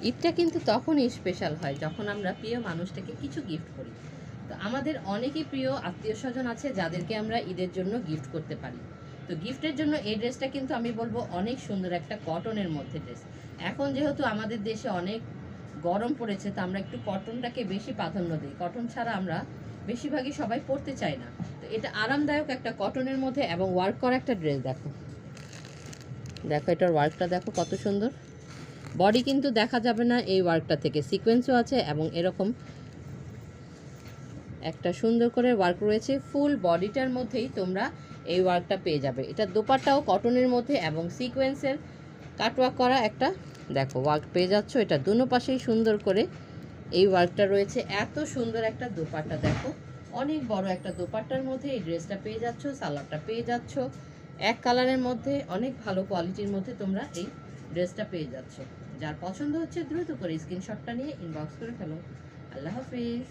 ঈদটা কিন্তু তখনই স্পেশাল হয় যখন আমরা প্রিয় মানুষটাকে কিছু গিফট করি। তো আমাদের অনেকই প্রিয় আত্মীয় স্বজন আছে যাদেরকে আমরা ঈদের জন্য গিফট করতে পারি। তো গিফটের জন্য এই ড্রেসটা কিন্তু আমি বলবো অনেক সুন্দর একটা কটনের মধ্যে ড্রেস। এখন যেহেতু আমাদের দেশে অনেক গরম পড়েছে, তো আমরা একটু কটনটাকে বেশি প্রাধান্য দিই। কটন ছাড়া আমরা বেশিরভাগই সবাই পরতে চাই না। তো এটা আরামদায়ক একটা কটনের মধ্যে এবং ওয়ার্ক করা একটা ড্রেস। দেখো দেখো এটার ওয়ার্কটা দেখো কত সুন্দর। বডি কিন্তু দেখা যাবে না এই ওয়ার্কটা থেকে, সিকোয়েন্সও আছে এবং এরকম একটা সুন্দর করে ওয়ার্ক রয়েছে। ফুল বডিটার মধ্যেই তোমরা এই ওয়ার্কটা পেয়ে যাবে। এটা দোপাট্টাও কটনের মধ্যে এবং সিকোয়েন্সের কাটওয়ার্ক করা একটা দেখো ওয়ার্ক পেয়ে যাচ্ছ। এটা দুনো পাশেই সুন্দর করে এই ওয়ার্কটা রয়েছে। এত সুন্দর একটা দোপাট্টা দেখো, অনেক বড় একটা দোপাট্টার মধ্যে এই ড্রেসটা পেয়ে যাচ্ছ। সালোয়ারটা পেয়ে যাচ্ছ এক কালারের মধ্যে, অনেক ভালো কোয়ালিটির মধ্যে তোমরা এই ড্রেসটা পেয়ে যাচ্ছ। যার পছন্দ হচ্ছে দ্রুত করে স্ক্রিনশটটা নিয়ে ইনবক্স করে ফেলো। আল্লাহ হাফিজ।